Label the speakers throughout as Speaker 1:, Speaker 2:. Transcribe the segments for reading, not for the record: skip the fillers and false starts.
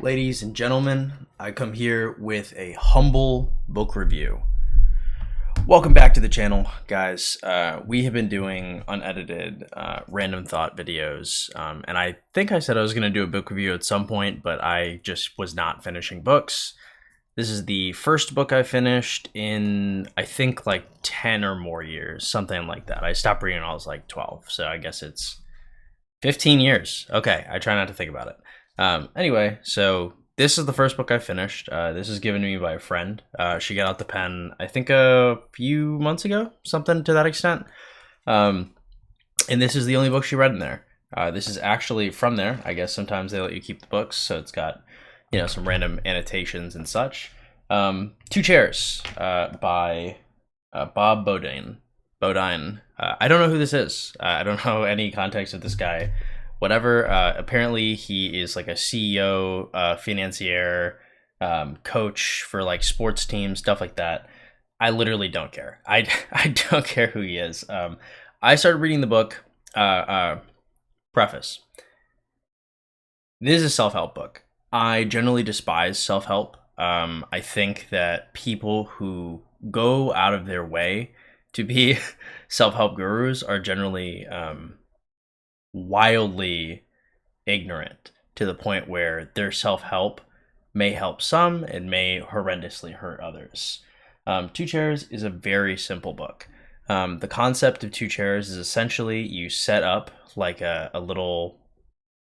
Speaker 1: Ladies and gentlemen, I come here with a humble book review. Welcome back to the channel, guys. We have been doing unedited random thought videos, and I think I said I was going to do a book review at some point, but I just was not finishing books. This is the first book I finished in, I think, like 10 or more years, something like that. I stopped reading when I was like 12, so I guess it's 15 years. Okay, I try not to think about it. Anyway, so this is the first book I finished. This is given to me by a friend. She got out the pen, I think, a few months ago, something to that extent. Um, and this is the only book she read in there. This is actually from there. I guess sometimes they let you keep the books, so it's got, some random annotations and such. Two Chairs by Bob Beaudine. Beaudine. I don't know who this is. I don't know any context of this guy. Whatever. Apparently, he is like a CEO, financier, coach for like sports teams, stuff like that. I literally don't care. I don't care who he is. I started reading the book. Preface. This is a self-help book. I generally despise self-help. I think that people who go out of their way to be self-help gurus are generally wildly ignorant to the point where their self-help may help some and may horrendously hurt others. Two Chairs is a very simple book. The concept of Two Chairs is essentially you set up like a little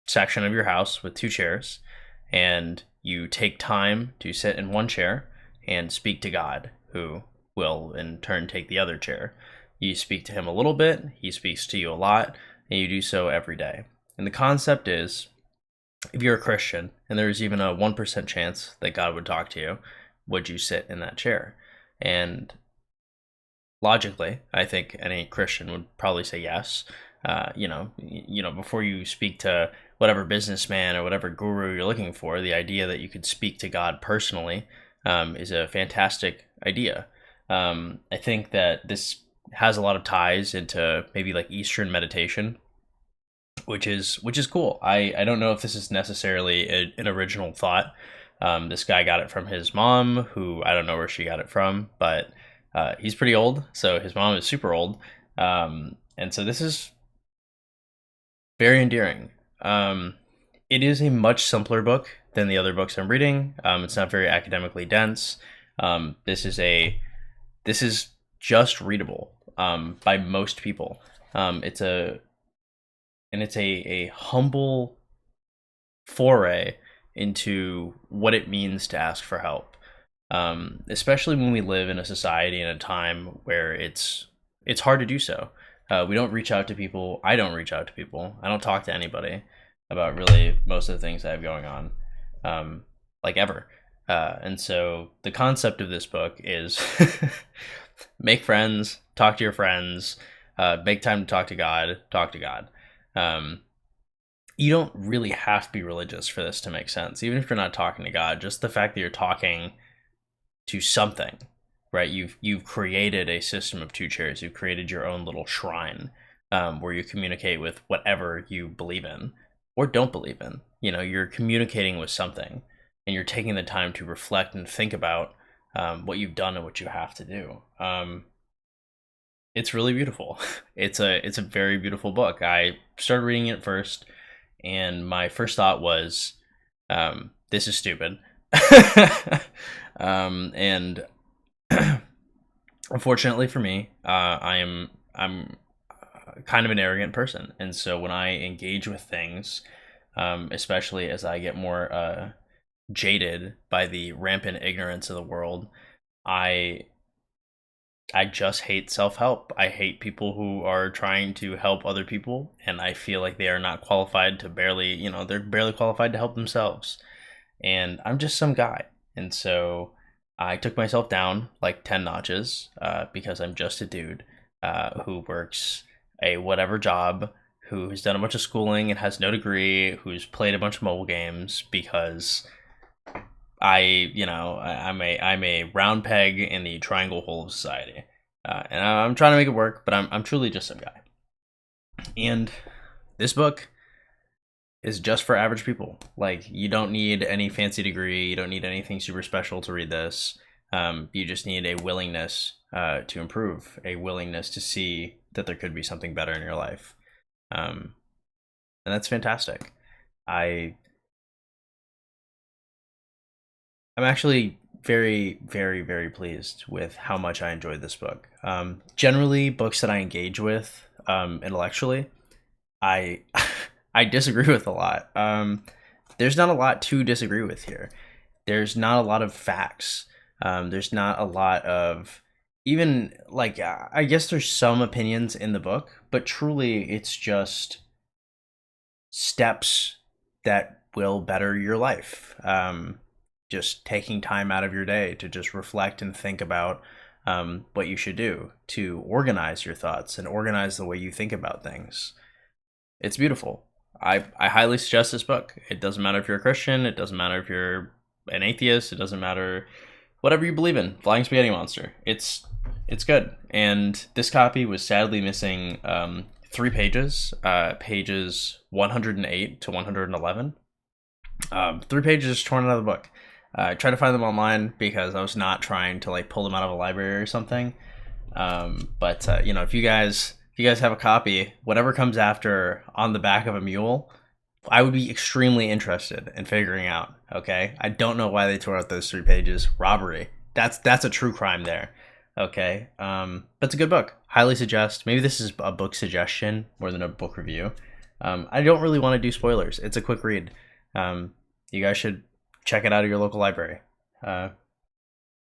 Speaker 1: section of your house with two chairs, and you take time to sit in one chair and speak to God, who will in turn take the other chair. You speak to him a little bit, he speaks to you a lot, and you do so every day. And the concept is, if you're a Christian and there's even a 1% chance that God would talk to you, would you sit in that chair? And logically, I think any Christian would probably say yes. Before you speak to whatever businessman or whatever guru you're looking for, the idea that you could speak to God personally is a fantastic idea. I think that this has a lot of ties into maybe like Eastern meditation, which is cool. I don't know if this is necessarily an original thought. This guy got it from his mom, who I don't know where she got it from, but he's pretty old, so his mom is super old, and so this is very endearing. It is a much simpler book than the other books I'm reading. It's not very academically dense. This is just readable by most people. It's a humble foray into what it means to ask for help. Especially when we live in a society and a time where it's hard to do so. We don't reach out to people. I don't reach out to people. I don't talk to anybody about really most of the things I have going on, like ever. And so the concept of this book is make friends, talk to your friends, make time to talk to God, talk to God. You don't really have to be religious for this to make sense. Even if you're not talking to God, just the fact that you're talking to something, right? You've created a system of two chairs. You've created your own little shrine where you communicate with whatever you believe in or don't believe in. You're communicating with something, and you're taking the time to reflect and think about what you've done and what you have to do. It's really beautiful. It's a very beautiful book. I started reading it first, and my first thought was, this is stupid. And unfortunately for me, I'm kind of an arrogant person, and so when I engage with things, especially as I get more jaded by the rampant ignorance of the world, I just hate self-help. I hate people who are trying to help other people, and I feel like they are not qualified to they're barely qualified to help themselves. And I'm just some guy. And so I took myself down like 10 notches because I'm just a dude who works a whatever job, who has done a bunch of schooling and has no degree, who's played a bunch of mobile games because I'm a round peg in the triangle hole of society, and I'm trying to make it work. But I'm truly just some guy. And this book is just for average people. Like, you don't need any fancy degree, you don't need anything super special to read this. You just need a willingness to improve, a willingness to see that there could be something better in your life. And that's fantastic. I I'm actually very, very, very pleased with how much I enjoyed this book. Generally, books that I engage with intellectually, I I disagree with a lot. There's not a lot to disagree with here. There's not a lot of facts. There's not a lot of, even like, I guess there's some opinions in the book, but truly it's just steps that will better your life. Just taking time out of your day to just reflect and think about what you should do to organize your thoughts and organize the way you think about things. It's beautiful. I highly suggest this book. It doesn't matter if you're a Christian, it doesn't matter if you're an atheist, it doesn't matter whatever you believe in. Flying Spaghetti Monster. It's good. And this copy was sadly missing 3 pages, pages 108 to 111. 3 pages torn out of the book. I tried to find them online because I was not trying to like pull them out of a library or something. But you know, if you guys have a copy, whatever comes after on the back of a mule, I would be extremely interested in figuring out. Okay, I don't know why they tore out those 3 pages. Robbery. That's a true crime there. Okay, but it's a good book. Highly suggest. Maybe this is a book suggestion more than a book review. I don't really want to do spoilers. It's a quick read. You guys should check it out at your local library. Yeah,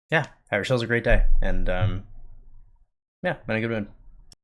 Speaker 1: have yourselves a great day, and yeah, I'm in a good mood.